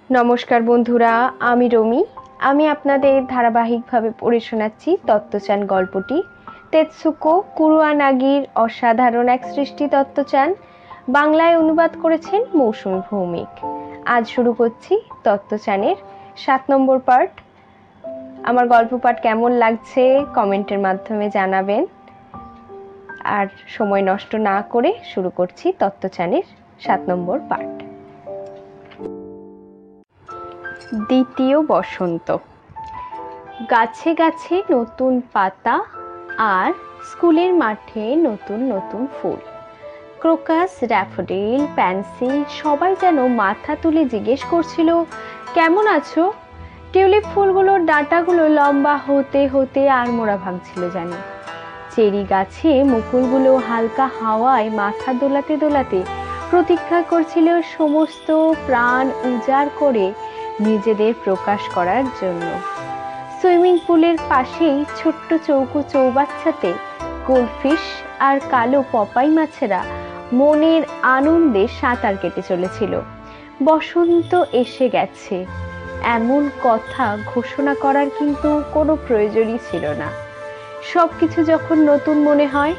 নমস্কার বন্ধুরা, আমি রমি। আমি আপনাদের ধারাবাহিকভাবে পড়ে শোনাচ্ছি তত্ত্বচান গল্পটি। তেতসুকো কুরুয়ানাগির অসাধারণ এক সৃষ্টি তত্ত্বচান। বাংলায় অনুবাদ করেছেন মৌসুমী ভৌমিক। আজ শুরু করছি তত্ত্বচানের 7 নম্বর পার্ট। আমার গল্প পাঠ কেমন লাগছে কমেন্টের মাধ্যমে জানাবেন। আর সময় নষ্ট না করে শুরু করছি তত্ত্বচানের 7 নম্বর পার্ট। দ্বিতীয় বসন্ত। গাছে গাছে নতুন পাতা আর স্কুলের মাঠে নতুন নতুন ফুল। ক্রোকাস, ড্যাফোডিল, প্যান্সি সবাই যেন মাথা তুলে জিজ্ঞেস করছিল, কেমন আছো? টিউলিপ ফুলগুলোর ডাঁটাগুলো লম্বা হতে হতে আড়মোড়া ভাঙছিল যেন। চেরি গাছে মুকুলগুলো হালকা হাওয়ায় মাথা দোলাতে দোলাতে প্রতীক্ষা করছিল সমস্ত প্রাণ উজাড় করে নিজেদের প্রকাশ করার জন্য। সুইমিং পুলের পাশেই ছোট্ট চৌকো চৌবাচ্চাতে গোল্ডফিশ আর কালো পপাই মাছেরা মনের আনন্দে সাঁতার কেটে চলেছিল। বসন্ত এসে গেছে এমন কথা ঘোষণা করার কিন্তু কোনো প্রয়োজনই ছিল না। সবকিছু যখন নতুন মনে হয়,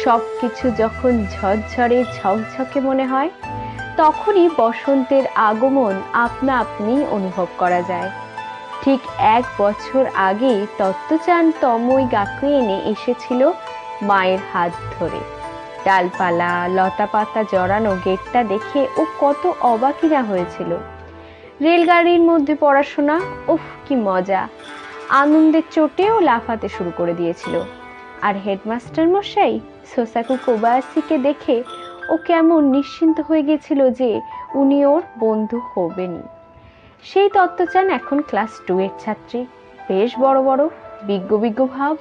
সবকিছু যখন ঝরঝরে ঝকঝকে মনে হয়, তখনই বসন্তের আগমন আপনা আপনি অনুভব করা যায়। ঠিক 1 বছর আগে তত্ত্বচান তমই গাকুয়েনে এসেছিল মায়ের হাত ধরে। ডালপালা লতা পাতা জড়ানো গেটটা দেখে ও কত অবাকই না হয়েছিল। রেলগাড়ির মধ্যে পড়াশোনা, উফ কি মজা! আনন্দের চোটেও লাফাতে শুরু করে দিয়েছিল। আর হেডমাস্টার মশাই সোসাকু কোবায়াসিকে দেখে ও কেমন নিশ্চিন্ত হয়ে গেছিল যে উনি ওর বন্ধু হবেনই। সেই তত্ত্বচান এখন ক্লাস 2 এর ছাত্রী। বেশ বড় বড় বিজ্ঞ বিজ্ঞ ভাব।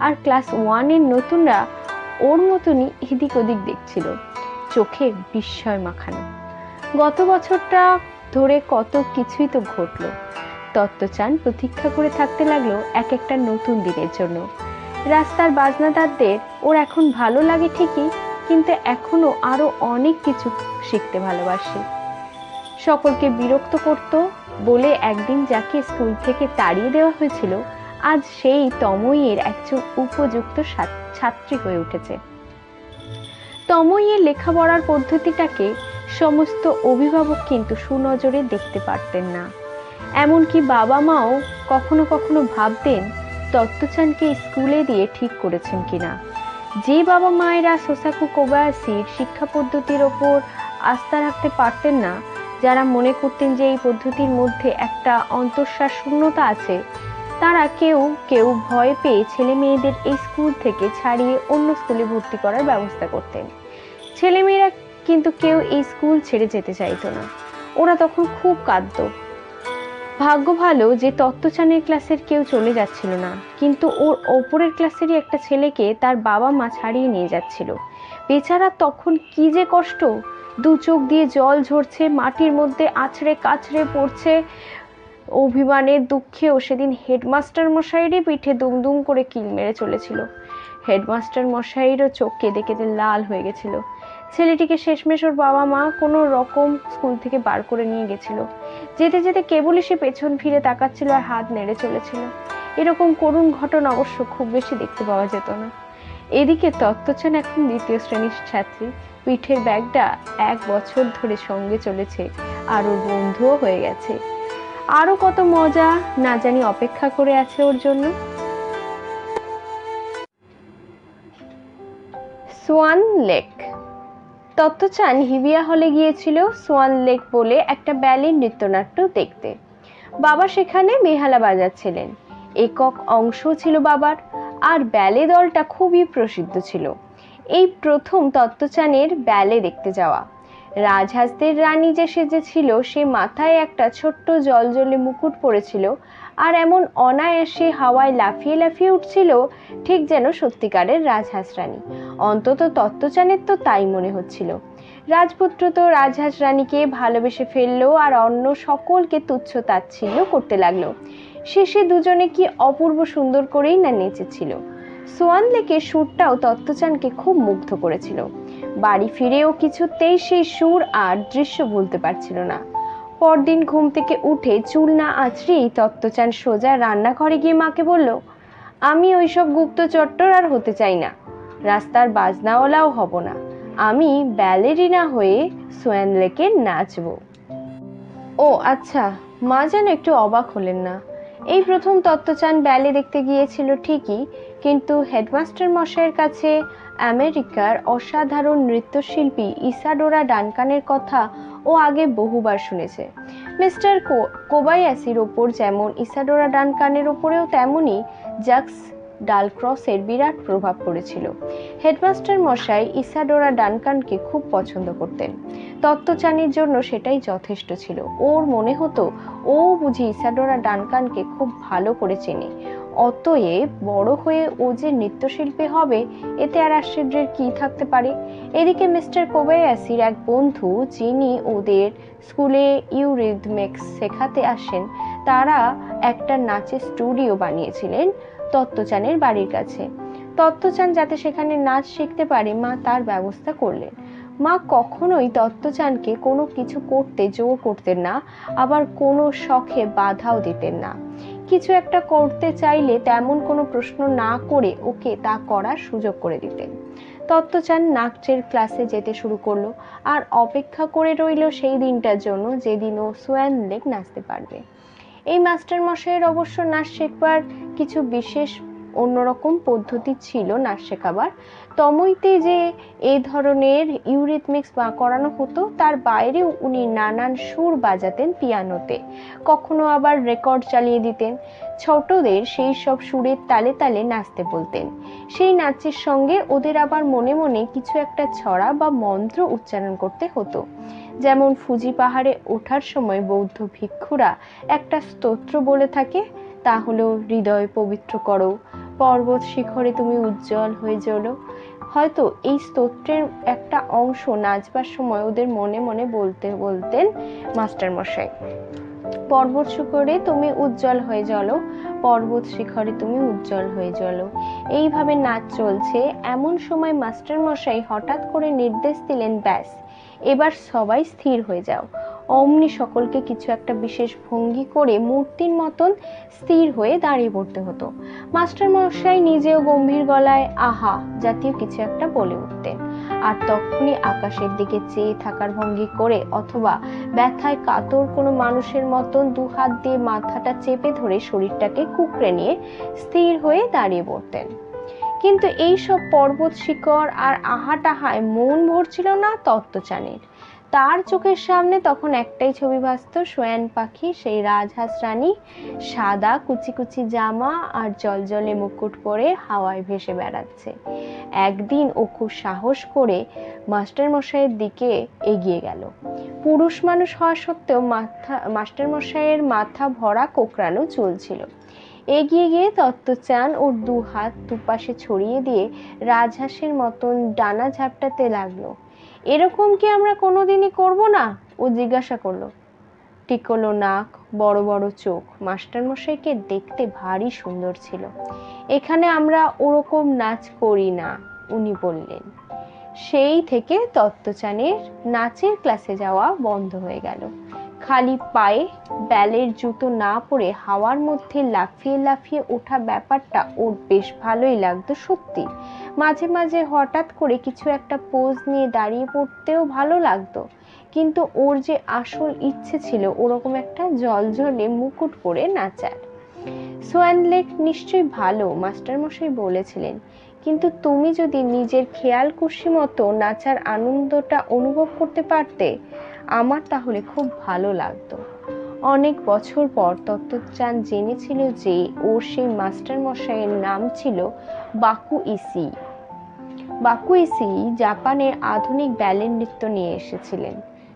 আর ক্লাস 1 এর নতুনরা ওর মতনই এদিক ওদিক দেখছিল, চোখে বিস্ময় মাখানো। গত বছরটা ধরে কত কিছুই তো ঘটলো। তত্ত্বচান প্রতীক্ষা করে থাকতে লাগলো এক একটা নতুন দিনের জন্য। রাস্তার বাজনাদারদের ওর এখন ভালো লাগে ঠিকই, কিন্তু এখনো আরো অনেক কিছু শিখতে ভালোবাসে। সকলকে বিরক্ত করত বলে একদিন যাকে স্কুল থেকে তাড়িয়ে দেওয়া হয়েছিল, আজ সেই তমইয়ের একজন উপযুক্ত ছাত্রী হয়ে উঠেছে। তমইয়ের লেখাপড়ার পদ্ধতিটাকে সমস্ত অভিভাবক কিন্তু সুনজরে দেখতে পারতেন না। এমনকি বাবা মাও কখনো কখনো ভাবতেন তত্ত্বচানকে স্কুলে দিয়ে ঠিক করেছেন কিনা। যে বাবা মায়েরা সোসাকু কোবায়াসির শিক্ষা পদ্ধতির ওপর আস্থা রাখতে পারতেন না, যারা মনে করতেন যে এই পদ্ধতির মধ্যে একটা অন্তঃসার শূন্যতা আছে, তারা কেউ কেউ ভয় পেয়ে ছেলে মেয়েদের এই স্কুল থেকে ছাড়িয়ে অন্য স্কুলে ভর্তি করার ব্যবস্থা করতেন। ছেলেমেয়েরা কিন্তু কেউ এই স্কুল ছেড়ে যেতে চাইতো না। ওরা তখন খুব কাঁদতো। ভাগ্য ভালো যে তত্ত্বচানের ক্লাসের কেউ চলে যাচ্ছিল না, কিন্তু ওর ওপরের ক্লাসেরই একটা ছেলেকে তার বাবা মা ছাড়িয়ে নিয়ে যাচ্ছিল। বেচারা তখন কি যে কষ্ট! 2 চোখ দিয়ে জল ঝরছে, মাটির মধ্যে আছড়ে কাছড়ে পড়ছে। অভিমানের দুঃখে ও সেদিন হেডমাস্টার মশাইয়েরই পিঠে দুমদুম করে কিল মেরে চলেছিল। হেডমাস্টার মশাইয়েরও চোখ কেঁদে কেঁদে লাল হয়ে গেছিল। ছেলেটিকে শেষমেশ ওর বাবা মা কোনো রকম স্কুল থেকে বার করে নিয়ে গেছিল। যেতে যেতে কেবলই সে পেছন ফিরে তাকাচ্ছিল আর হাত নেড়ে চলেছিল। এরকম করুণ ঘটনা অবশ্য খুব বেশি দেখতে পাওয়া যেত না। এদিকে তত্ত্বচান এখন 2য় শ্রেণীর ছাত্রী। পিঠের ব্যাগটা 1 বছর ধরে সঙ্গে চলেছে আর ওর বন্ধুও হয়ে গেছে। আরো কত মজা না জানি অপেক্ষা করে আছে ওর জন্য। Schwann lake. তত্ত্বচান হিবিয়া হলে গিয়েছিল সোয়ান লেক বলে একটা ব্যালে নৃত্যনাট্য দেখতে। বাবা সেখানে বেহালা বাজাচ্ছিলেন। একক অংশ ছিল বাবার, আর ব্যালে দলটা খুবই প্রসিদ্ধ ছিল। এই প্রথম তত্ত্বচানের ব্যালে দেখতে যাওয়া। রাজহাঁসদের রানী যে সেজেছিল, সে মাথায় একটা ছোট্ট জলজলে মুকুট পরেছিল আর এমন অনায়াসে হাওয়ায় লাফিয়ে লাফিয়ে উঠছিল, ঠিক যেন সত্যিকারের রাজহাঁস রানী। অন্তত তত্ত্বচানের তো তাই মনে হচ্ছিল। রাজপুত্র তো রাজহাঁস রানীকে ভালোবেসে ফেললো আর অন্য সকলকে তুচ্ছ তাচ্ছিল্য করতে লাগলো। শেষে দুজনে কি অপূর্ব সুন্দর করেই না নেচেছিল। সোয়ান লেকের সুরটাও তত্ত্বচানকে খুব মুগ্ধ করেছিল। বাড়ি ফিরেও কিছুতেই সেই সুর আর দৃশ্য ভুলতে পারছিল না। পরদিন ঘুম থেকে উঠে চুল না আঁচড়েই তত্ত্বচান সোজা রান্নাঘরে গিয়ে মাকে বলল, আমি ওইসব গুপ্তচট্টর আর হতে চাই না, রাস্তার বাজনাওয়ালাও হব না, আমি ব্যালেরিনা হয়ে সোয়ান লেকে নাচবো। ও আচ্ছা, মা যেন একটু অবাক হলেন না। এই প্রথম তত্ত্বচান ব্যালে দেখতে গিয়েছিল ঠিকই, কিন্তু হেডমাস্টার মশাইয়ের কাছে আমেরিকার অসাধারণ নৃত্যশিল্পী ইসাডোরা ডানকানের কথা ও আগে বহুবার শুনেছে। মিস্টার কোবায়াসির ওপর যেমন ইসাডোরা ডানকানের ওপরেও তেমনই জাক্স ডালক্রসের বিরাট প্রভাব পড়েছিল। হেডমাস্টার মশাই ইসাডোরা ডানকানকে খুব পছন্দ করতেন। তত্ত্বচানের জন্য সেটাই যথেষ্ট ছিল। ওর মনে হতো ও বুঝি ইসাডোরা ডানকানকে খুব ভালো করে চেনে, অতএব বড় হয়ে ও যে নৃত্যশিল্পী হবে এতে আর আশ্চর্যের কি থাকতে পারে। এদিকে মিস্টার কোবায়াসির এক বন্ধু, যিনি ওদের স্কুলে ইউরিথমিক্স শেখাতে আসেন, তারা একটা নাচের স্টুডিও বানিয়েছিলেন তত্ত্বচানের বাড়ির কাছে। তত্ত্বচান যাতে সেখানে নাচ শিখতে পারে, মা তার ব্যবস্থা করলেন। মা কখনোই তত্ত্বচানকে কোনো কিছু করতে জোর করতেন না, আবার কোনো শখে বাধাও দিতেন না। কিছু একটা করতে চাইলে তেমন কোনো প্রশ্ন না করে ওকে তা করার সুযোগ করে দিতেন। তত্ত্বচান নাচের ক্লাসে যেতে শুরু করলো আর অপেক্ষা করে রইল সেই দিনটার জন্য যেদিন ও সোয়ান লেক নাচতে পারবে। এই মাস্টার মশাইয়ের অবশ্য নাচ শেখবার কিছু বিশেষ অন্যরকম পদ্ধতি ছিল নাচ শেখাবার। তমইতে যে এই ধরনের ইউরিথমিক্স করানো হতো, তার বাইরেও উনি নানান সুর বাজাতেন পিয়ানোতে, কখনো আবার রেকর্ড চালিয়ে দিতেন। ছোটদের সেই সব সুরের তালে তালে নাচতে বলতেন। সেই নাচের সঙ্গে ওদের আবার মনে মনে কিছু একটা ছড়া বা মন্ত্র উচ্চারণ করতে হতো। যেমন ফুজি পাহাড়ে ওঠার সময় বৌদ্ধ ভিক্ষুরা একটা স্তোত্র বলে থাকে, তা হলো হৃদয় পবিত্র করো, পর্বত শিখরে তুমি উজ্জ্বল হয়ে জ্বলো। হয়তো এই স্তোত্রের একটা অংশ নাচবার সময় ওদের মনে মনে বলতেন মাস্টার মশাই। পর্বত শিখরে তুমি উজ্জ্বল হয়ে জ্বলো, পর্বত শিখরে তুমি উজ্জ্বল হয়ে জ্বলো। এইভাবে নাচ চলছে, এমন সময় মাস্টার মশাই হঠাৎ করে নির্দেশ দিলেন, ব্যাস এবার সবাই স্থির হয়ে যাও। অমনি সকলকে কিছু একটা বিশেষ ভঙ্গি করে মূর্তির মতন স্থির হয়ে দাঁড়িয়ে পড়তে হতো। মাস্টার মশাই নিজেও গম্ভীর গলায় আহা জাতীয় কিছু একটা বলে উঠতেন, আর তখনই আকাশের দিকে চেয়ে থাকার ভঙ্গি করে অথবা ব্যথায় কাতর কোনো মানুষের মতন দুহাত দিয়ে মাথাটা চেপে ধরে শরীরটাকে কুঁকড়ে নিয়ে স্থির হয়ে দাঁড়িয়ে পড়তেন। কিন্তু এই সব পর্বত শিখর আর আহা টাহায় মন ভরছিল না তত্ত্বচানের। তার চোখের সামনে তখন একটাই ছবি ভাসত, সোয়ান পাখি সেই রাজহাঁস রানী সাদা কুচি কুচি জামা আর জলজলে মুকুট পরে হাওয়ায় ভেসে বেড়াচ্ছে। একদিন ও খুব সাহস করে মাস্টার মশাইয়ের দিকে এগিয়ে গেল। পুরুষ মানুষ হওয়া সত্ত্বেও মাস্টার মশাইয়ের মাথা ভরা কোঁকড়ানো চুল ছিল। এগিয়ে গিয়ে তত্ত্বচান ওর দু হাত দুপাশে ছড়িয়ে দিয়ে রাজহাঁসের মতন ডানা ঝাপটাতে লাগলো। এরকম কি আমরা কোনোদিনই করবো না? ও জিজ্ঞাসা করলো। টিকলো নাক, বড় বড় চোখ, মাস্টার মশাইকে দেখতে ভারী সুন্দর ছিল। এখানে আমরা ওরকম নাচ করি না, উনি বললেন। সেই থেকে তত্ত্বচানের নাচের ক্লাসে যাওয়া বন্ধ হয়ে গেল। খালি পায়ে ব্যালের জুতো না পরে হাওয়ার মধ্যে লাফিয়ে লাফিয়ে ওঠা ব্যাপারটা ওর বেশ ভালোই লাগতো সত্যি। মাঝে মাঝে হঠাৎ করে কিছু একটা পোজ নিয়ে দাঁড়িয়ে পড়তেও ভালো লাগতো। কিন্তু ওর যে আসল ইচ্ছে ছিল ওরকম একটা জলজলে মুকুট পরে নাচার। সোয়ান লেক নিশ্চয়ই ভালো, মাস্টারমশাই বলেছিলেন, কিন্তু তুমি যদি নিজের খেয়াল খুশি মতো নাচার আনন্দটা অনুভব করতে পারতে, আমার তাহলে খুব ভালো লাগতো। অনেক বছর পর তত্ত্বচান জেনেছিল যে ওর সেই মাস্টার মশাইয়ের নাম ছিল বাকুইসি। বাকুইসি জাপানের আধুনিক ব্যালে নৃত্য নিয়ে এসেছিলেন।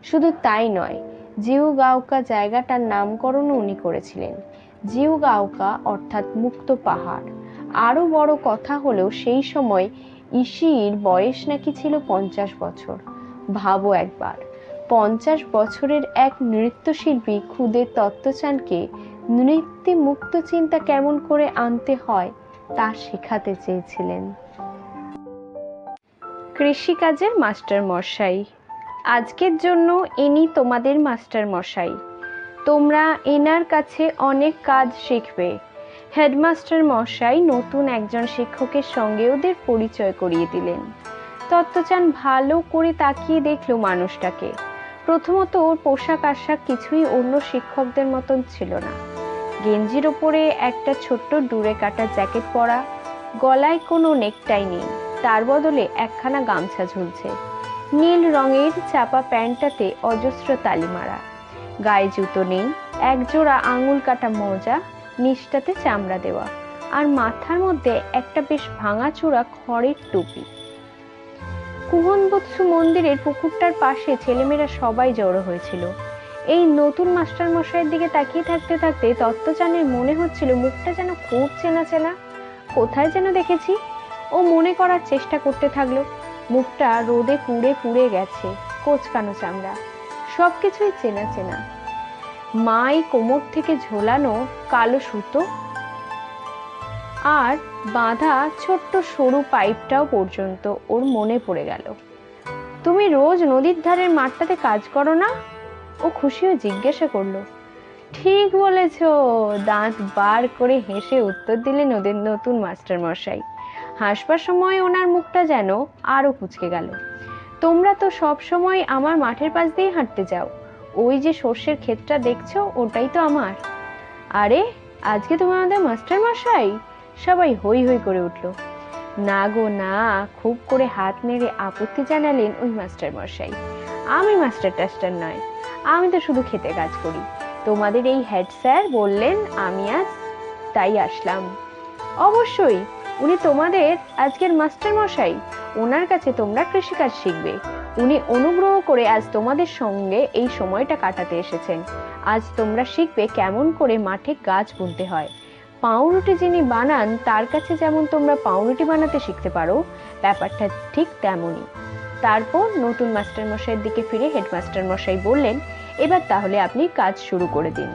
শুধু তাই নয়, জিউগাওকা জায়গাটার নামকরণও উনি করেছিলেন। জিউগাওকা অর্থাৎ মুক্ত পাহাড়। আরো বড় কথা হলো সেই সময় ইসির বয়স নাকি ছিল 50 বছর। ভাবো একবার, 50 বছরের এক নৃত্যশিল্পী খুদে তত্ত্বচানকে নৃত্যে মুক্ত চিন্তা কেমন করে আনতে হয় তা শেখাতে চেয়েছিলেন। কৃষিকাজের মাস্টার মশাই। আজকের জন্য ইনি তোমাদের মাস্টার মশাই। তোমরা এনার কাছে অনেক কাজ শিখবে। হেডমাস্টার মশাই নতুন একজন শিক্ষকের সঙ্গে ওদের পরিচয় করিয়ে দিলেন। তত্ত্বচান ভালো করে তাকিয়ে দেখল মানুষটাকে। প্রথমত ওর পোশাক আশাক কিছুই অন্য শিক্ষকদের মতন ছিল না। গেঞ্জির ওপরে একটা ছোট্ট ডুরে কাটা জ্যাকেট পরা, গলায় কোনো নেকটাই নেই, তার বদলে একখানা গামছা ঝুলছে। নীল রঙের চাপা প্যান্টটাতে অজস্র তালি মারা, গায়ে জুতো নেই, একজোড়া আঙুল কাটা মোজা, নিচটাতে চামড়া দেওয়া, আর মাথার মধ্যে একটা বেশ ভাঙাচোরা খড়ের টুপি। কুহনবৎসু মন্দিরের পুকুরটার পাশে ছেলেমেয়েরা সবাই জড়ো হয়েছিল। এই নতুন মাস্টার মশাইয়ের দিকে তাকিয়ে থাকতে থাকতে তত্ত্বচানের মনে হচ্ছিল মুখটা যেন খুব চেনা চেনা, কোথায় যেন দেখেছি। ও মনে করার চেষ্টা করতে থাকলো। মুখটা রোদে পুড়ে পুড়ে গেছে, কোচকানো চামড়া, সবকিছুই চেনা চেনা। মাই কোমর থেকে ঝোলানো কালো সুতো আর বাঁধা ছোট্ট সরু পাইপটাও পর্যন্ত ওর মনে পড়ে গেল। তুমি রোজ নদীর ধারের মাঠটাতে কাজ করো না? ও খুশি হয়ে জিজ্ঞাসা করলো। ঠিক বলেছ, দাঁত বার করে হেসে উত্তর দিলেন ওদের নতুন মাস্টার মশাই। হাসবার সময় ওনার মুখটা যেন আরো কুঁচকে গেল। তোমরা তো সব সময় আমার মাঠের পাশ দিয়ে হাঁটতে যাও, ওই যে সর্ষের ক্ষেতটা দেখছো ওটাই তো আমার। আরে আজকে তুমি আমাদের মাস্টার মশাই? সবাই হই হই করে উঠল। না গো না, খুব করে হাত নেড়ে আপত্তি জানালেন ওই মাস্টার মশাই। আমি মাস্টার টাস্টার নয়, আমি তো শুধু খেতে কাজ করি। তোমাদের এই হেড স্যার বললেন আমি আজ, তাই আসলাম। অবশ্যই, উনি তোমাদের আজকের মাস্টার মশাই, ওনার কাছে তোমরা কৃষিকাজ শিখবে। উনি অনুগ্রহ করে আজ তোমাদের সঙ্গে এই সময়টা কাটাতে এসেছেন। আজ তোমরা শিখবে কেমন করে মাঠে গাছ বুনতে হয়। পাউরুটি যিনি বানান তার কাছে যেমন তোমরা পাউরুটি বানাতে শিখতে পারো, ব্যাপারটা ঠিক তেমনই। তারপর নতুন মাস্টার মশাইয়ের দিকে ফিরে হেডমাস্টার মশাই বললেন, এবার তাহলে আপনি কাজ শুরু করে দিন।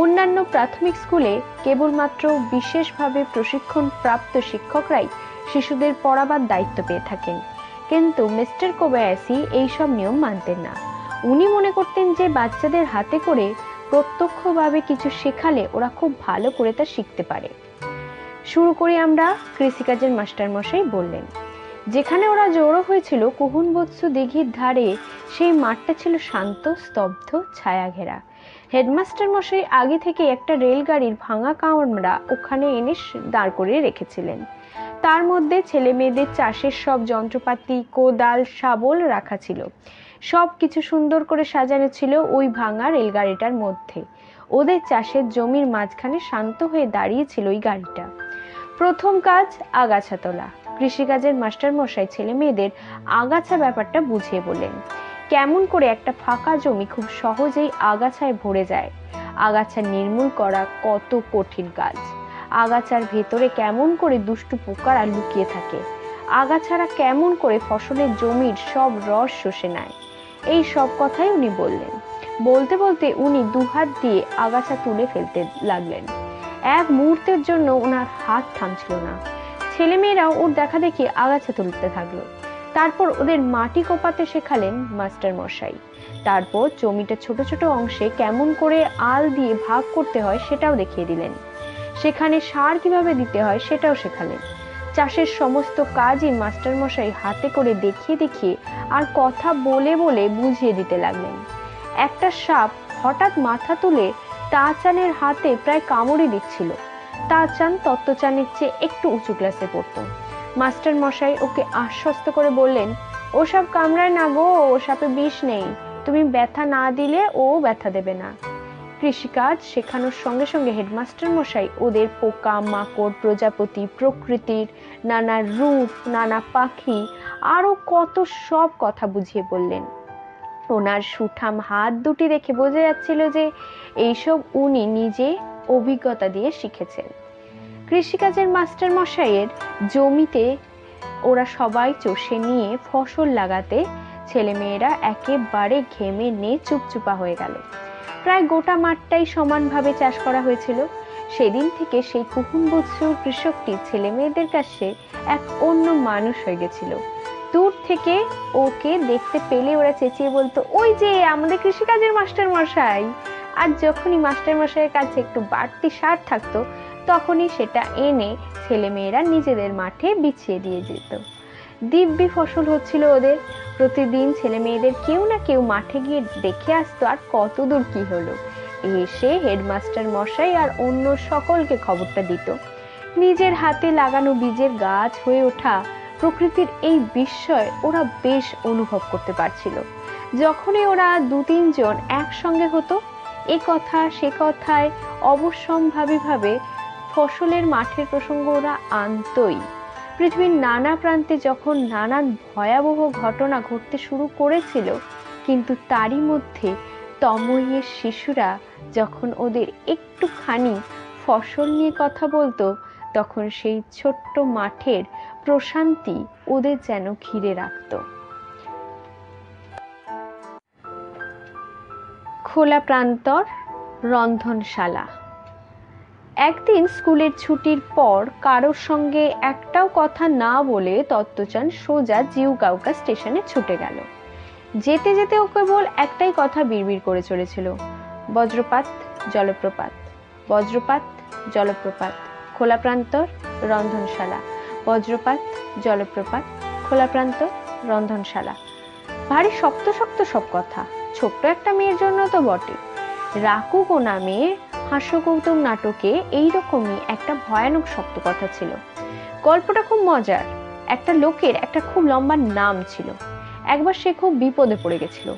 অন্যান্য প্রাথমিক স্কুলে কেবলমাত্র বিশেষভাবে প্রশিক্ষণ প্রাপ্ত শিক্ষকরাই শিশুদের পড়াবার দায়িত্ব পেয়ে থাকেন, কিন্তু মিস্টার কোবায়াসি এইসব নিয়ম মানতেন না। উনি মনে করতেন যে বাচ্চাদের হাতে করে প্রত্যক্ষভাবে কিছু শেখালে ওরা খুব ভালো করে তা শিখতে পারে। শুরু করি আমরা, কৃষিকাজের মাস্টার মশাই বললেন। যেখানে ওরা জড়ো হয়েছিল কুহুনবৎসু দিঘির ধারে, সেই মাঠটা ছিল শান্ত, স্তব্ধ, ছায়া ঘেরা। হেডমাস্টার মশাই আগে থেকে একটা রেলগাড়ির ভাঙা কামরা ওখানে এনে দাঁড় করিয়ে রেখেছিলেন। তার মধ্যে ছেলে মেয়েদের চাষের সব যন্ত্রপাতি, কোদাল, শাবল রাখা ছিল। সব কিছু সুন্দর করে সাজানো ছিল ওই ভাঙা রেলগাড়িটার মধ্যে। ওদের চাষের জমির মাঝখানে শান্ত হয়ে দাঁড়িয়েছিল ওই গাড়িটা। প্রথম কাজ আগাছা তোলা। কৃষিকাজের মাস্টার মশাই ছেলে মেয়েদের আগাছা ব্যাপারটা বুঝিয়ে বললেন। কেমন করে একটা ফাঁকা জমি খুব সহজেই আগাছায় ভরে যায়, আগাছা নির্মূল করা কত কঠিন কাজ, আগাছার ভেতরে কেমন করে দুষ্টু পোকারা লুকিয়ে থাকে, আগাছারা কেমন করে ফসলের জমির সব রস শুষে নেয়, এই সব কথাই উনি বললেন। বলতে বলতে উনি দুহাত দিয়ে আগাছা তুলে ফেলতে লাগলেন। এক মুহূর্তের জন্য ওনার হাত থামছিল না। ছেলেমেয়েরাও ওর দেখা দেখি আগাছা তুলতে থাকলো। তারপর ওদের মাটি কোপাতে শেখালেন মাস্টার মশাই। তারপর জমিটা ছোট ছোট অংশে কেমন করে আল দিয়ে ভাগ করতে হয় সেটাও দেখিয়ে দিলেন। সেখানে সার কিভাবে দিতে হয় সেটাও শেখালেন। চাষের সমস্ত কাজই মাস্টার মশাই হাতে করে দেখিয়ে দেখিয়ে আর কথা বলে বলে বুঝিয়ে দিতে লাগলেন। একটা সাপ হঠাৎ মাথা তুলে তাচানের হাতে প্রায় কামড়ে দিচ্ছিল। তাচান তত্ত্বচানের চেয়ে একটু উঁচু ক্লাসে পড়তো। মাস্টার মশাই ওকে আশ্বস্ত করে বললেন, ও সব কামড়ায় না গো, ও সাপে বিষ নেই, তুমি ব্যথা না দিলে ও ব্যথা দেবে না। কৃষিকাজ শেখানোর সঙ্গে সঙ্গে হেডমাস্টার মশাই ওদের পোকা মাকড়, প্রজাপতি, প্রকৃতির নানা রূপ, নানা পাখি, আরো কত সব কথা বুঝিয়ে বললেন। ওনার সুঠাম হাত দুটি দেখে বোঝা যাচ্ছিল যে এইসব উনি নিজে অভিজ্ঞতা দিয়ে শিখেছেন। কৃষিকাজের মাস্টার মশাইয়ের জমিতে ওরা সবাই চষে নিয়ে ফসল লাগাতে ছেলেমেয়েরা একেবারে ঘেমে নিয়ে চুপচুপা হয়ে গেল। প্রায় গোটা মাঠটাই সমানভাবে চাষ করা হয়েছিল। সেদিন থেকে সেই কুহুনবৎসু কৃষকটি ছেলে মেয়েদের কাছে এক অন্য মানুষ হয়ে গেছিল। দূর থেকে ওকে দেখতে পেলে ওরা চেঁচিয়ে বলতো, ওই যে আমাদের কৃষিকাজের মাস্টার মশাই। আর যখনই মাস্টার মশাইয়ের কাছে একটু বাড়তি সার থাকতো তখনই সেটা এনে ছেলেমেয়েরা নিজেদের মাঠে বিছিয়ে দিয়ে যেত। দিব্যি ফসল হচ্ছিল ওদের। প্রতিদিন ছেলে মেয়েদের কেউ না কেউ মাঠে গিয়ে দেখে আসতো আর কত দূর কি হলো। এসে হেডমাস্টার মশাই আর অন্য সকলকে খবরটা দিত। নিজের হাতে লাগানো বীজের গাছ হয়ে ওঠা প্রকৃতির এই বিস্ময় ওরা বেশ অনুভব করতে পারছিল। যখনই ওরা 2-3 জন একসঙ্গে হতো, এ কথা সে কথায় অবশ্যম্ভাবীভাবে ফসলের মাঠের প্রসঙ্গ ওরা আনতই। পৃথিবীর নানা প্রান্তে যখন নানান ভয়াবহ ঘটনা ঘটতে শুরু করেছিল, কিন্তু তারই মধ্যে তময়ের শিশুরা যখন ওদের একটুখানি ফসল নিয়ে কথা বলতো, তখন সেই ছোট্ট মাঠের প্রশান্তি ওদের যেন ঘিরে রাখত। খোলা প্রান্তর, রন্ধনশালা। একদিন স্কুলের ছুটির পর কারোর সঙ্গে একটাও কথা না বলে তত্ত্বচান সোজা জিউগাউকা স্টেশনে ছুটে গেল। যেতে যেতে ও কেবল একটাই কথা বিড়বিড় করে চলেছিল, বজ্রপাত, জলপ্রপাত, বজ্রপাত, জলপ্রপাত, খোলা প্রান্তর, রন্ধনশালা, বজ্রপাত, জলপ্রপাত, খোলা প্রান্তর, রন্ধনশালা। ভারী শক্ত শক্ত সব কথা, ছোট্ট একটা মেয়ের জন্য তো বটে। রাকুগো নামে হাস্যকৌতুক নাটকে এইরকমই একটা ভয়ানক শক্ত কথা ছিল। গল্পটা খুব মজার। একটা লোকের একটা খুব লম্বা নাম ছিল। একবার সে খুব বিপদে পড়ে গেছিল।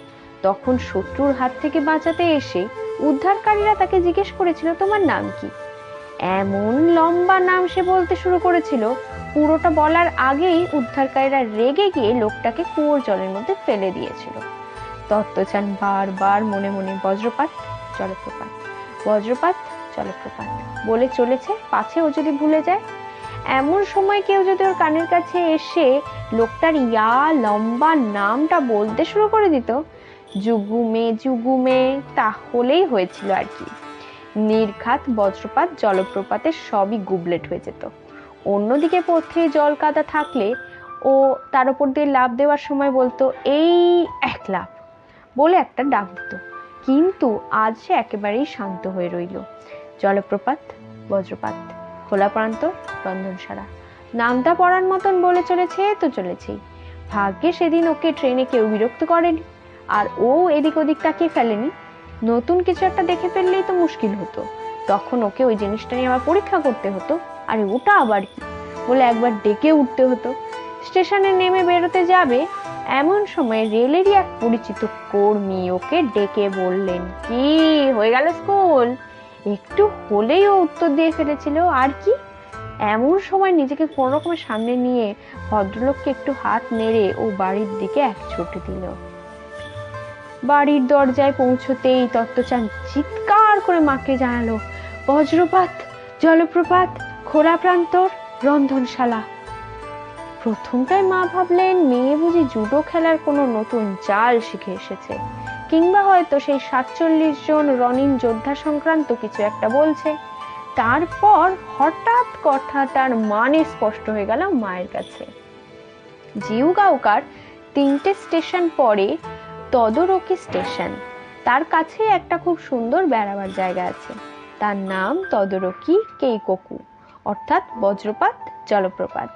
তখন শত্রুর হাত থেকে বাঁচাতে এসে উদ্ধারকারীরা তাকে জিজ্ঞেস করেছিল, তোমার নাম কি? এমন লম্বা নাম সে বলতে শুরু করেছিল, পুরোটা বলার আগেই উদ্ধারকারীরা রেগে গিয়ে লোকটাকে কুয়োর জলের মধ্যে ফেলে দিয়েছিল। তত্ত্বচান বারবার মনে মনে বজ্রপাত, জলপ্রপাত, বজ্রপাত, জলপ্রপাত বলে চলেছে, পাছে ও যদি ভুলে যায়। এমন সময় কেউ যদি ওর কানের কাছে এসে লোকটার ইয়া লম্বা নামটা বলতে শুরু করে দিত, জুগুমে জুগুমে, তাহলেই হয়েছিল আর কি। নির্ঘাত বজ্রপাত, জলপ্রপাতের সবই গুবলেট হয়ে যেত। অন্যদিকে পথে জল কাদা থাকলে ও তার উপর দিয়ে লাফ দেওয়ার সময় বলতো, এই এক লাফ বলে একটা ডাক দিত। কিন্তু আজ সে একেবারেই শান্ত হয়ে রইল। জলপ্রপাত, বজ্রপাত, খোলা প্রান্ত, রন্ধনশালা নামটা পড়ার মতন বলে চলেছে তো চলেছেই। ভাগ্যে সেদিন ওকে ট্রেনে কেউ বিরক্ত করেনি, আর ও এদিক ওদিক তাকিয়ে ফেলেনি। নতুন কিছু একটা দেখে ফেললেই তো মুশকিল হতো। তখন ওকে ওই জিনিসটা নিয়ে আবার পরীক্ষা করতে হতো। আরে ওটা আবার কি বলে একবার ডেকে উঠতে হতো। স্টেশনে নেমে বেরোতে যাবে, এমন সময় রেলেরই এক পরিচিত কর্মী ওকে ডেকে বললেন, কি হয়ে গেল স্কুল? একটু হলেই ও উত্তর দিয়ে ফেলেছিল, আর কি। এমন সময় নিজেকে কোন রকমের সামনে নিয়ে ভদ্রলোককে একটু হাত নেড়ে ও বাড়ির দিকে এক ছুটে দিল। বাড়ির দরজায় পৌঁছতেই তত্ত্বচান চিৎকার করে মাকে জানালো, বজ্রপাত, জলপ্রপাত, খোলা প্রান্তর, রন্ধনশালা। প্রথমটায় মা ভাবলেন মেয়ে বুঝি জুডো খেলার কোনো নতুন চাল শিখে এসেছে, কিংবা হয়তো সেই 47 জন রনিন যোদ্ধা সংক্রান্ত কিছু একটা বলছে। তারপর হঠাৎ কথাটার মানে স্পষ্ট হয়ে গেল মায়ের কাছে। জিউগাউকার 3টে স্টেশন পরে তদোরকি স্টেশন, তার কাছে একটা খুব সুন্দর বেড়াবার জায়গা আছে। তার নাম তদোরকি কেইকোকু, অর্থাৎ বজ্রপাত, জলপ্রপাত।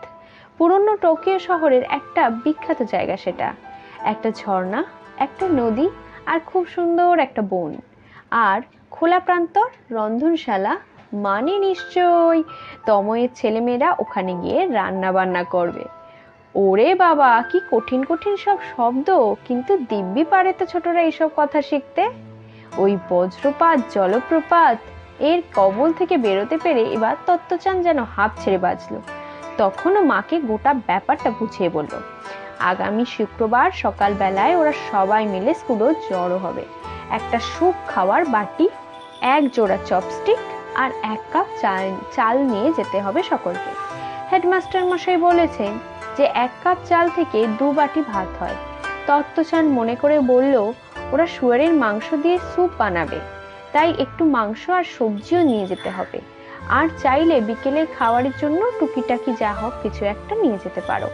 পুরনো টোকিও শহরের একটা বিখ্যাত জায়গা সেটা। একটা ঝর্ণা, একটা নদী আর খুব সুন্দর একটা বন। আর খোলা প্রান্তর, রন্ধনশালা মানে নিশ্চয়ই তময়ের ছেলেমেয়েরা ওখানে গিয়ে রান্না বান্না করবে। ওরে বাবা, কি কঠিন কঠিন সব শব্দ, কিন্তু দিব্যি পারে তো ছোটরা এইসব কথা শিখতে। ওই বজ্রপাত, জলপ্রপাত এর কবল থেকে বেরোতে পেরে এবার তত্ত্বচান যেন হাঁপ ছেড়ে বাঁচলো। তখনও মাকে গোটা ব্যাপারটা বুঝিয়ে বলল, আগামী শুক্রবার সকাল বেলায় ওরা সবাই মিলে স্কুলে জড়ো হবে। একটা স্যুপ খাওয়ার বাটি, এক জোড়া চপস্টিক আর 1 কাপ চাল নিয়ে যেতে হবে সকলকে। হেডমাস্টার মশাই বলেছেন যে 1 কাপ চাল থেকে 2 বাটি ভাত হয়। তত্ত্বচান মনে করে বলল, ওরা শুয়োরের মাংস দিয়ে স্যুপ বানাবে, তাই একটু মাংস আর সবজিও নিয়ে যেতে হবে। আর চাইলে বিকেলের খাবারের জন্য টুকিটাকি যা হোক কিছু একটা নিয়ে যেতে পারো।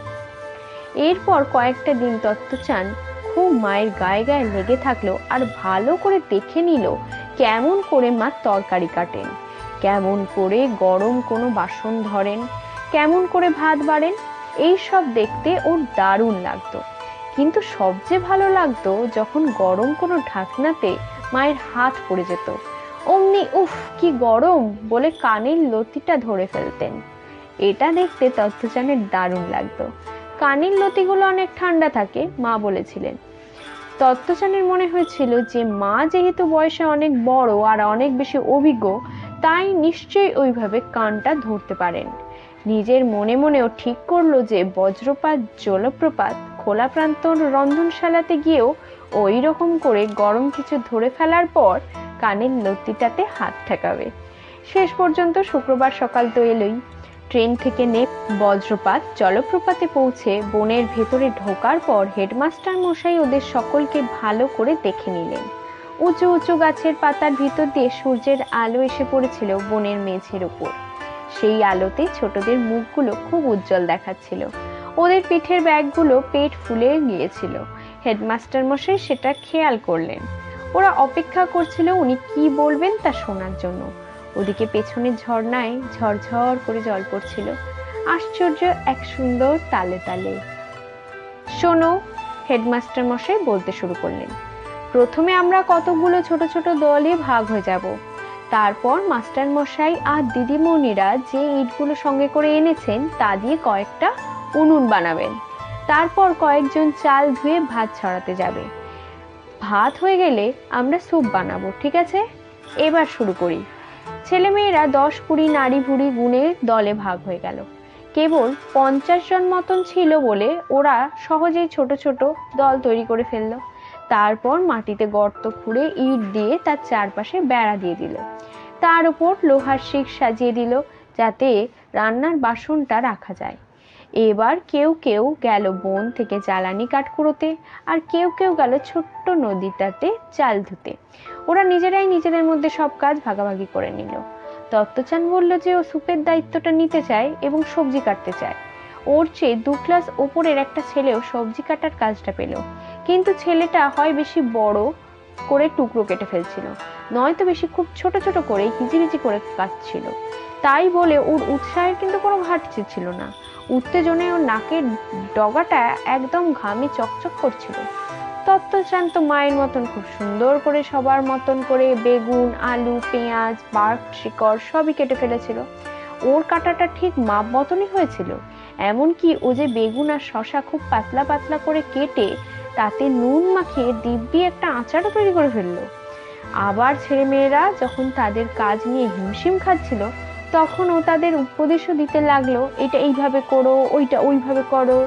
এরপর কয়েকটা দিন তত্ত্বচান খুব মায়ের গায়ে গায়ে লেগে থাকলো আর ভালো করে দেখে নিল কেমন করে মা তরকারি কাটেন, কেমন করে গরম কোনো বাসন ধরেন, কেমন করে ভাত বাড়েন। এই সব দেখতে ওর দারুণ লাগতো। কিন্তু সবচেয়ে ভালো লাগতো যখন গরম কোনো ঢাকনাতে মায়ের হাত পড়ে যেত। অমনি উফ কি গরম বলে কানের লতিটা ধরে ফেলতেন। এটা দেখতে তত্ত্বচানের দারুণ লাগতো। কানের লতিগুলো অনেক ঠান্ডা থাকে, মা বলেছিলেন। তত্ত্বচানের মনে হয়েছিল যে মা যেহেতু বয়সে অনেক বড় আর অনেক বেশি অভিজ্ঞ, তাই নিশ্চয়ই ওইভাবে কানটা ধরতে পারেন। নিজের মনে মনেও ঠিক করলো যে বজ্রপাত জলপ্রপাত খোলা প্রান্তর রন্ধনশালাতে গিয়েও ওই রকম করে গরম কিছু ধরে ফেলার পর কানের লতিটাতে হাত ঠেকাবে। শেষ পর্যন্ত শুক্রবার সকাল তো এলোই। ট্রেন থেকে নেমে বজ্রপাত জলপ্রপাতে পৌঁছে বনের ভেতরে ঢোকার পর হেডমাস্টার মশাই ওদের সকলকে ভালো করে দেখে নিলেন। উঁচু উঁচু গাছের পাতার ভিতর দিয়ে সূর্যের আলো এসে পড়েছিল বনের মেঝের উপর। সেই আলোতে ছোটদের মুখগুলো খুব উজ্জ্বল দেখাচ্ছিল। ওদের পিঠের ব্যাগগুলো পেট ফুলে গিয়েছিল। হেডমাস্টার মশাই সেটা খেয়াল করলেন। ওরা অপেক্ষা করছিল উনি কি বলবেন তা শোনার জন্য। ওদিকে পেছনের ঝর্ণায় ঝরঝর করে জল পড়ছিল। আশ্চর্য এক সুন্দর তালে তালে। শোনো, হেডমাস্টার মশাই বলতে শুরু করলেন। প্রথমে আমরা কতগুলো ছোট ছোট দলে ভাগ হয়ে যাব। তারপর মাস্টার মশাই আর দিদিমণিরা যে ইটগুলো সঙ্গে করে এনেছেন তা দিয়ে কয়েকটা উনুন বানাবেন। তারপর কয়েকজন চাল ধুয়ে ভাত ছড়াতে যাবে। ভাত হয়ে গেলে আমরা স্যুপ বানাবো, ঠিক আছে? এবার শুরু করি। ছেলেমেয়েরা 10-20 নাড়ি ভুড়ি গুণে দলে ভাগ হয়ে গেল। কেবল 50 জন মতন ছিল বলে ওরা সহজেই ছোট ছোট দল তৈরি করে ফেললো। তারপর মাটিতে গর্ত খুঁড়ে ইট দিয়ে তার চারপাশে বেড়া দিয়ে দিল। তার উপর লোহার শিক সাজিয়ে দিল যাতে রান্নার বাসনটা রাখা যায়। এবার কেউ কেউ গেল বন থেকে জ্বালানি কাঠ কুড়োতে, আর কেউ কেউ গেল ছোট্ট নদীটাতে চাল ধুতে। ওরা নিজেরাই নিজেদের মধ্যে সব কাজ ভাগাভাগি করে নিল। তত্ত্বচান বলল যে ও স্যুপের দায়িত্বটা নিতে চায় এবং সবজি কাটতে চায়। ওর চেয়ে 2 ক্লাস ওপরের একটা ছেলেও সবজি কাটার কাজটা পেল, কিন্তু ছেলেটা হয় বেশি বড় করে টুকরো কেটে ফেলছিল, নয়তো বেশি খুব ছোট ছোট করে হিজিবিজি করে কাটছিল। তাই বলে ওর উৎসাহের কিন্তু কোনো ঘাটতি ছিল না। উত্তেজনায় ওর নাকের ডগাটা একদম ঘামে চকচক করছিল। তত্ত্বচান তো মায়ের মতন খুব সুন্দর করে সবার মতন করে বেগুন, আলু, পেঁয়াজ, বার্ক, শিকড় সবই কেটে ফেলেছিল। ওর কাটাটা ঠিক মাপ মতনই হয়েছিল। এমনকি ও যে বেগুন আর শশা খুব পাতলা পাতলা করে কেটে তাতে নুন মাখিয়ে দিব্যি একটা আচারও তৈরি করে ফেললো। আবার ছেলেমেয়েরা যখন তাদের কাজ নিয়ে হিমশিম খাচ্ছিল, তখন ও তাদের উপদেশও দিতে লাগলো, এটা এইভাবে করো, ওইটা ওইভাবে করো।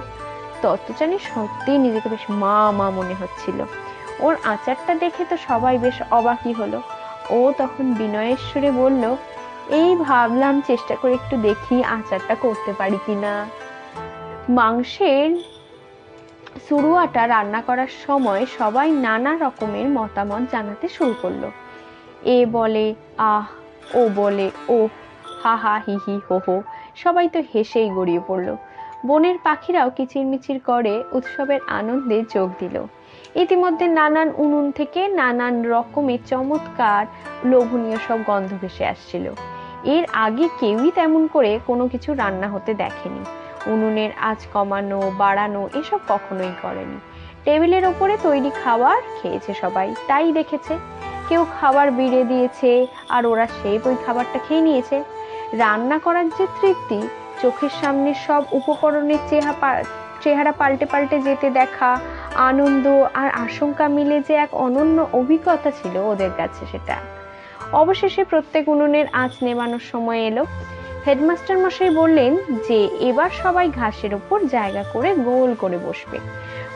তত্ত্বচানী সত্যিই নিজেকে বেশ মা মা মনে হচ্ছিল। ওর আচারটা দেখে তো সবাই বেশ অবাকই হলো। ও তখন বিনয়ের সুরে বলল, এই ভাবলাম চেষ্টা করে একটু দেখি আচারটা করতে পারি কিনা। মাংসের সুরুয়াটা রান্না করার সময় সবাই নানা রকমের মতামত জানাতে শুরু করলো। এ বলে আহ, ও বলে ও, হা হা হি হি হো হো, সবাই তো হেসেই গড়িয়ে পড়লো। বনের পাখিরাও কিচিরমিচির করে উৎসবের আনন্দে যোগ দিল। ইতিমধ্যে নানান উনুন থেকে নানান রকমের চমৎকার লোভনীয় সব গন্ধ ভেসে আসছিল। এর আগে কেউই তেমন করে কোনো কিছু রান্না হতে দেখেনি। উনুনের আঁচ কমানো বাড়ানো এসব কখনোই করেনি। টেবিলের ওপরে তৈরি খাবার খেয়েছে সবাই, তাই দেখেছে। কেউ খাবার বিড়ে দিয়েছে আর ওরা সেই ওই খাবারটা খেয়ে নিয়েছে। রান্না করার যে তৃপ্তি, চোখের সামনে সব উপকরণের চেহারা পাল্টে পাল্টে যেতে দেখা, আনন্দ আর আশঙ্কা মিলে যে এক অনন্য অভিজ্ঞতা ছিল ওদের কাছে সেটা। অবশেষে প্রত্যেক উনুনের আঁচ নেভানোর সময় এলো। হেডমাস্টার মশাই বললেন যে এবার সবাই ঘাসের উপর জায়গা করে গোল করে বসবে।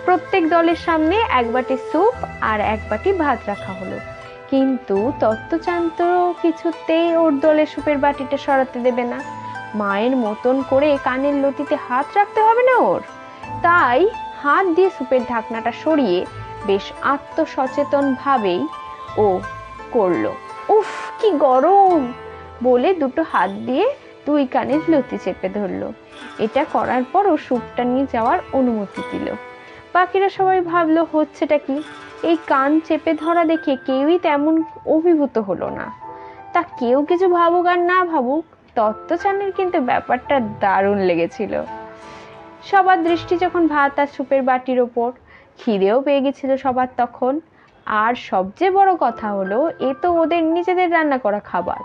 প্রত্যেক দলের সামনে এক বাটি স্যুপ আর এক বাটি ভাত রাখা হলো। কিন্তু তত্ত্বচান তো কিছুতেই ওর দলের স্যুপের বাটিটা সরাতে দেবে না। মায়ের মতন করে কানের লতিতে হাত রাখতে হবে না ওর। তাই হাত দিয়ে স্যুপের ঢাকনাটা সরিয়ে বেশ আত্মসচেতন ভাবেই ও করলো। উফ কি গরম বলে দুটো হাত দিয়ে দুই কানে লতি চেপে ধরলো। এটা করার পরও স্যুপটা নিয়ে যাওয়ার অনুমতি দিল। বাকিরা সবাই ভাবলো হচ্ছেটা কি। এই কান চেপে ধরা দেখে কেউই তেমন অভিভূত হলো না। তা কেউ কিছু ভাবুক আর না ভাবুক, তত্ত্বচানের কিন্তু ব্যাপারটা দারুণ লেগেছিল। সবার দৃষ্টি যখন ভাত আর স্যুপের বাটির ওপর, খিদেও পেয়ে গেছিল সবার তখন। আর সবচেয়ে বড় কথা হলো, এ তো ওদের নিজেদের রান্না করা খাবার।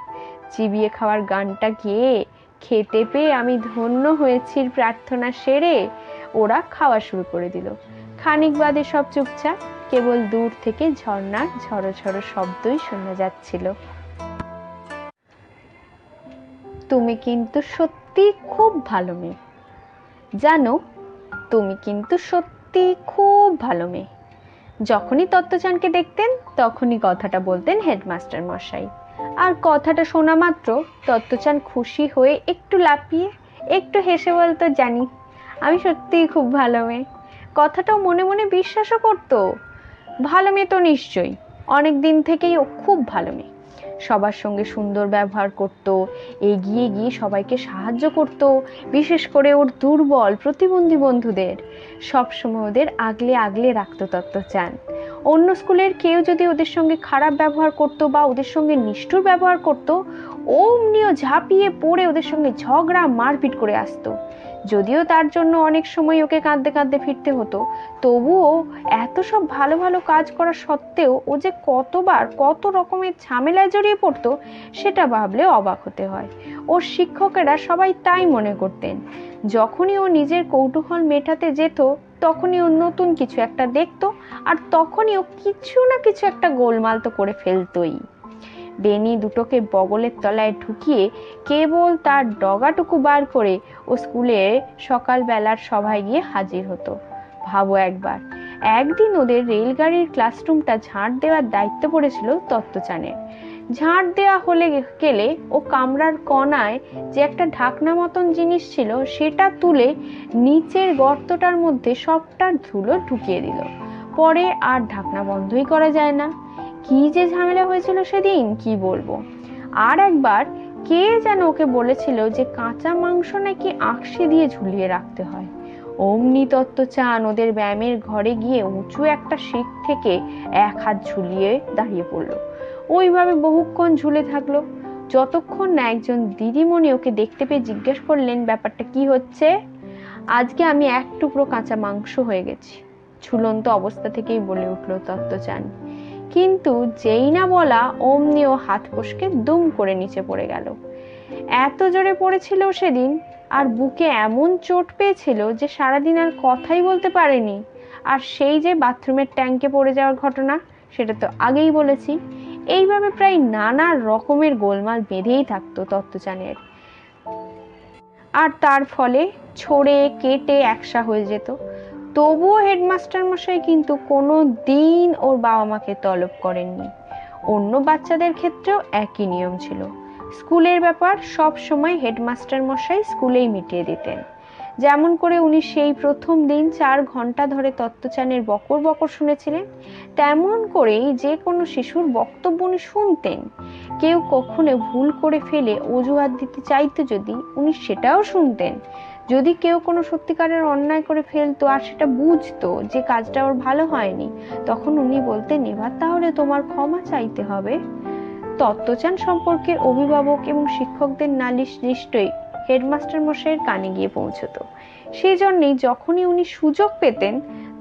চিবিয়ে খাওয়ার গানটা গেয়ে খেতে পেয়ে আমি ধন্য হয়েছি প্রার্থনা সেরে ওরা খাওয়া শুরু করে দিল। খানিক বাদে সব চুপচাপ, কেবল দূর থেকে ঝর্ণার ঝড়ো ঝড়ো শব্দই শোনা যাচ্ছিল। তুমি কিন্তু সত্যি খুব ভালো মেয়ে, জানো, তুমি কিন্তু সত্যি খুব ভালো মেয়ে। যখনই তত্ত্বচানকে দেখতেন তখনই কথাটা বলতেন হেডমাস্টার মশাই। আর কথাটা শোনা মাত্র তত্ত্বচান খুশি হয়ে একটু লাফিয়ে একটু হেসে বলতো, জানি আমি সত্যিই খুব ভালো মেয়ে। কথাটাও মনে মনে বিশ্বাসও করতো। ভালো মেয়ে তো নিশ্চয়ই, অনেক দিন থেকেই ও খুব ভালো মেয়ে। সবার সঙ্গে সুন্দর ব্যবহার করত, এগিয়ে গিয়ে সবাইকে সাহায্য করত, বিশেষ করে ওর দুর্বল প্রতিবন্ধী বন্ধুদের সবসময় ওদের আগলে আগলে রাখত তত্ত্বচান। অন্য স্কুলের কেউ যদি ওদের সঙ্গে খারাপ ব্যবহার করত বা ওদের সঙ্গে নিষ্ঠুর ব্যবহার করত, অমনিও ঝাঁপিয়ে পড়ে ওদের সঙ্গে ঝগড়া মারপিট করে আসতো। যদিও তার জন্য অনেক সময় ওকে কাঁদতে কাঁদতে ফিরতে হতো, তবুও এত সব ভালো ভালো কাজ করা সত্ত্বেও ও যে কতবার কত রকমের ঝামেলায় জড়িয়ে পড়তো সেটা ভাবলে অবাক হতে হয়। ওর শিক্ষকেরা সবাই তাই মনে করতেন। যখনই ও নিজের কৌতূহল মেটাতে যেত তখনই ও নতুন কিছু একটা দেখতো, আর তখনই ও কিছু না কিছু একটা গোলমাল তো করে ফেলতোই। বেনি দুটোকে বগলের তলায় ঢুকিয়ে কেবল তার ডগাটুকু বার করে ও স্কুলে সকালবেলার সভায় গিয়ে হাজির হতো। ভাবো একবার, একদিন ওদের রেলগাড়ির ক্লাসরুমটা ঝাঁট দেওয়ার দায়িত্ব পড়েছিল তত্ত্বচানের। ঝাঁট দেওয়া হলে গেলে ও কামরার কোণায় যে একটা ঢাকনা মতন জিনিস ছিল সেটা তুলে নিচের গর্তটার মধ্যে সবটা ধুলো ঢুকিয়ে দিল। পরে আর ঢাকনা বন্ধই করা যায় না। কি যে ঝামেলা হয়েছিল সেদিন কি বলবো। আর একবার কে যেন ওকে বলেছিল যে কাঁচা মাংস নাকি আঁকশে দিয়ে ঝুলিয়ে রাখতে হয়। অমনি তত্ত্বচান ওদের ব্যায়ামের ঘরে গিয়ে উঁচু একটা শিক থেকে এক হাত ঝুলিয়ে দাঁড়িয়ে পড়লো। ওইভাবে বহুক্ষণ ঝুলে থাকলো, যতক্ষণ না একজন দিদিমণি ওকে দেখতে পেয়ে জিজ্ঞেস করলেন, ব্যাপারটা কি হচ্ছে? আজকে আমি এক টুকরো কাঁচা মাংস হয়ে গেছি, ঝুলন্ত অবস্থা থেকেই বলে উঠলো তত্ত্বচান। কিন্তু যেই না বলা অমনি ও হাত ফসকে দুম করে নিচে পড়ে গেল। এত জোরে পড়েছিল সেদিন, আর বুকে এমন চোট পেয়েছিল যে সারাদিন আর কথাই বলতে পারেনি। আর সেই যে বাথরুমের ট্যাঙ্কে পড়ে যাওয়ার ঘটনা, সেটা তো আগেই বলেছি। এইভাবে প্রায় নানা রকমের গোলমাল বেঁধেই থাকতো তত্ত্বচানের, আর তার ফলে ছড়ে কেটে একসা হয়ে যেত। তবুও হেডমাস্টার মশাই কিন্তু কোনো দিন ওর বাবা মাকে তলব করেননি। অন্য বাচ্চাদের ক্ষেত্রেও একই নিয়ম ছিল। স্কুলের ব্যাপার সব সময় হেডমাস্টার মশাই স্কুলেই মিটিয়ে দিতেন। যেমন করে উনি সেই প্রথম দিন 4 ঘন্টা ধরে তত্ত্বচানের বকর বকর শুনেছিলেন, তেমন করেই যে কোনো শিশুর বক্তব্য উনি শুনতেন। কেউ কখনো ভুল করে ফেলে অজুহাত দিতে চাইতো যদি, উনি সেটাও শুনতেন। যদি কেউ কোনো সত্যিকারের অন্যায় করে ফেলতো আর সেটা বুঝতো যে কাজটা ওর ভালো হয়নি, তখন উনি বলতেন, এবার তাহলে তোমার ক্ষমা চাইতে হবে। তত্ত্বচান সম্পর্কে অভিভাবক এবং শিক্ষকদের নালিশ নিশ্চয়ই হেডমাস্টার মশাইয়ের কানে গিয়ে পৌঁছতো। সেই জন্যই যখনই উনি সুযোগ পেতেন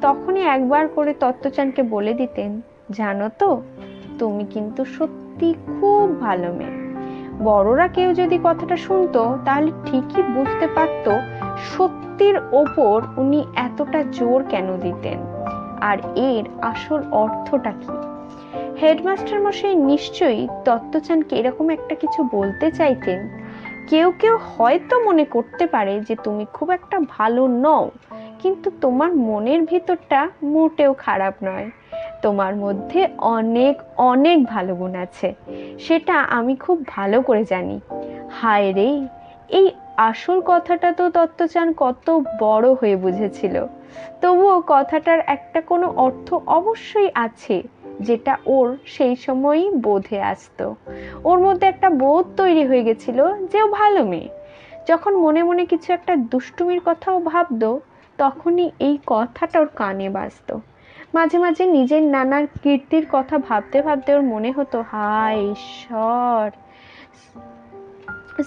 তখনই একবার করে তত্ত্বচানকে বলে দিতেন, জানো তো, তুমি কিন্তু সত্যি খুব ভালো মেয়ে। বড়রা কেউ যদি কথাটা শুনতো তাহলে ঠিকই বুঝতে পারতো সত্যির ওপর উনি এতটা জোর কেন দিতেন, আর এর আসল অর্থটা কি। হেডমাস্টার মশাই নিশ্চয়ই তত্ত্বচানকে এরকম একটা কিছু বলতে চাইতেন, কেউ কেউ হয়তো মনে করতে পারে যে তুমি খুব একটা ভালো নও, কিন্তু তোমার মনের ভিতরটা মোটেও খারাপ নয়। তোমার মধ্যে অনেক অনেক ভালো গুণ আছে, সেটা আমি খুব ভালো করে জানি। হায় রে, এই আসল কথাটা তো তত্ত্বচান কত বড় হয়ে বুঝেছিল। তবুও কথাটার একটা কোনো অর্থ অবশ্যই আছে, যেটা ওর সেই সময়ই বোধে আসতো। ওর মধ্যে একটা বোধ তৈরি হয়ে গেছিল যে ও ভালো মেয়ে। যখন মনে মনে কিছু একটা দুষ্টুমির কথাও ভাবতো, তখনই এই কথাটা ওর কানে বাজতো। মাঝে মাঝে নিজের নানার কীর্তির কথা ভাবতে ভাবতে ওর মনে হতো, হায় ঈশ্বর।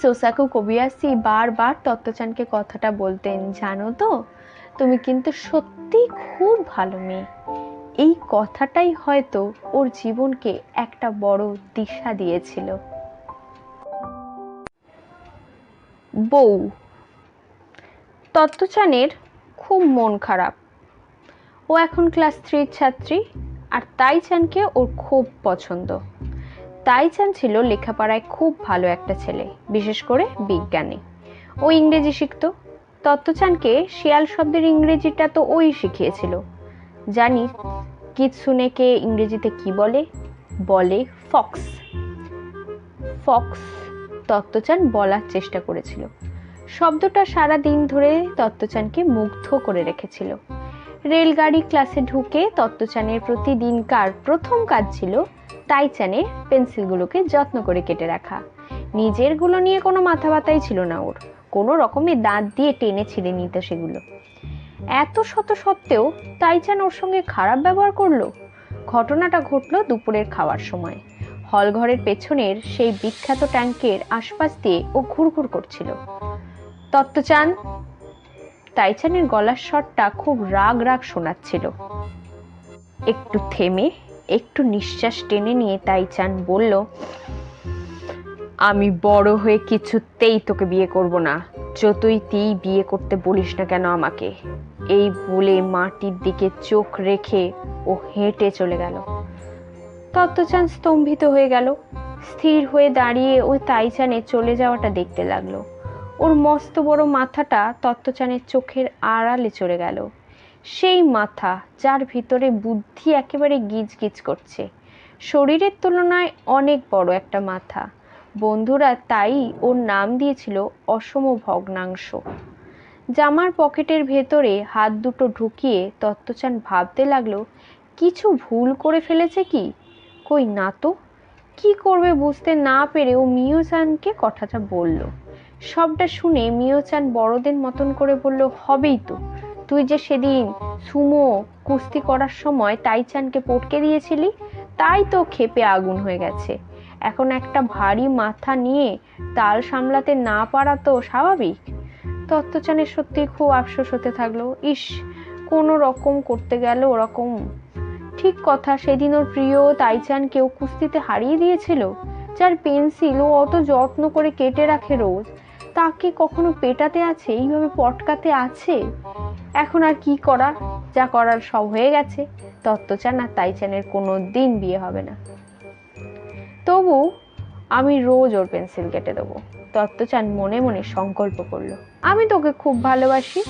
সোসাকু কোবায়াশি বারবার তত্ত্বচানকে কথাটা বলতেন, জানো তো, তুমি কিন্তু সত্যি খুব ভালো মেয়ে। এই কথাটাই হয়তো ওর জীবনকে একটা বড় দিশা দিয়েছিল। বউ। তত্ত্বচানের খুব মন খারাপ। ও এখন ক্লাস 3 ছাত্রী, আর তাইচানকে ওর খুব পছন্দ। তাইচান ছিল লেখাপড়ায় খুব ভালো একটা ছেলে, বিশেষ করে বিজ্ঞানে। ও ইংরেজি শিখত। তত্ত্বচানকে শিয়াল শব্দের ইংরেজিটা তো ওই শিখিয়েছিল। জানি কিৎসুনেকে ইংরেজিতে কি বলে? বলে ফক্স। ফক্স তত্ত্বচান বলার চেষ্টা করেছিল। শব্দটা সারা দিন ধরে তত্ত্বচানকে মুগ্ধ করে রেখেছিল। রেলগাড়ি ক্লাসে ঢুকে তত্ত্বচানের প্রতিদিনকার প্রথম কাজ ছিল তাইচানের পেন্সিলগুলোকে যত্ন করে কেটে রাখা। নিজেরগুলো নিয়ে কোনো মাথা ব্যথাই ছিল না ওর। কোনো রকমে দাঁত দিয়ে টেনে ছিঁড়ে নিত সেগুলো। এত শত সত্ত্বেও তাইচান ওর সঙ্গে খারাপ ব্যবহার করলো। ঘটনাটা ঘটলো দুপুরের খাওয়ার সময়। হলঘরের পেছনের সেই বিখ্যাত ট্যাঙ্কের আশপাশ দিয়ে ও ঘুরঘুর করছিল। তত্ত্বচান। তাইচানের গলার স্বরটা খুব রাগ রাগ শোনাচ্ছিল। একটু থেমে একটু নিঃশ্বাস টেনে নিয়ে তাইচান বলল, আমি বড় হয়ে কিছুতেই তোকে বিয়ে করব না, যতই তুই বিয়ে করতে বলিস না কেন আমাকে। এই বলে মাটির দিকে চোখ রেখে ও হেঁটে চলে গেল। তত্ত্বচান স্তম্ভিত হয়ে গেল। স্থির হয়ে দাঁড়িয়ে ওই তাইচানের চলে যাওয়াটা দেখতে লাগলো। ওর মস্ত বড় মাথাটা তত্ত্বচানের চোখের আড়ালে চলে গেল। সেই মাথা যার ভিতরে বুদ্ধি একেবারে গিজ গিজ করছে। শরীরের তুলনায় অনেক বড় একটা মাথা। বন্ধুরা তাই ওর নাম দিয়েছিল অসম ভগ্নাংশ। জামার পকেটের ভেতরে হাত দুটো ঢুকিয়ে তত্ত্বচান ভাবতে লাগলো, কিছু ভুল করে ফেলেছে কি? কই না তো। কি করবে বুঝতে না পেরে ও মিয়োচানকে কথাটা বলল। সবটা শুনে মিয়োচান বড়দের মতন করে বলল, হবেই তো, তুই যে সেদিন সুমো কুস্তি করার সময় তাইচানকে পটকে দিয়েছিলি, তাই তো ক্ষেপে আগুন হয়ে গেছে। এখন একটা ভারী মাথা নিয়ে তাল সামলাতে না পারা তো স্বাভাবিক। তত্ত্বচানের সত্যি খুব আফসোস হতে থাকলো। ইস, কোনো রকম করতে গেল ওরকম। ঠিক কথা, সেদিন ওর প্রিয় তাইচান কেউ কুস্তিতে হারিয়ে দিয়েছিল, যার পেন্সিল ও অত যত্ন করে কেটে রাখে রোজ, তাকে কখনো পেটাতে আছে, এইভাবে পটকাতে আছে। এখন আর কি করা, যা করার সব হয়ে গেছে। তত্ত্বচান আর তাইচানের কোনো দিন বিয়ে হবে না। তবু আমি রোজ ওর পেন্সিল কেটে দেবো। তত্ত্বচান মনে মনে সংকল্প করলো, আমি তোকে খুব ভালোবাসি।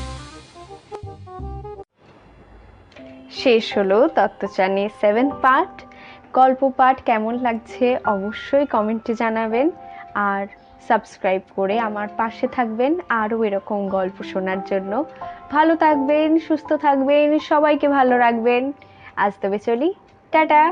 শেষ হলো তত্ত্বচানের 7th পার্ট। গল্প পাঠ কেমন লাগছে অবশ্যই কমেন্টে জানাবেন, আর সাবস্ক্রাইব করে আমার পাশে থাকবেন আরও এরকম গল্প শোনার জন্য। ভালো থাকবেন, সুস্থ থাকবেন, সবাইকে ভালো রাখবেন। আজ তবে চলি, টাটা।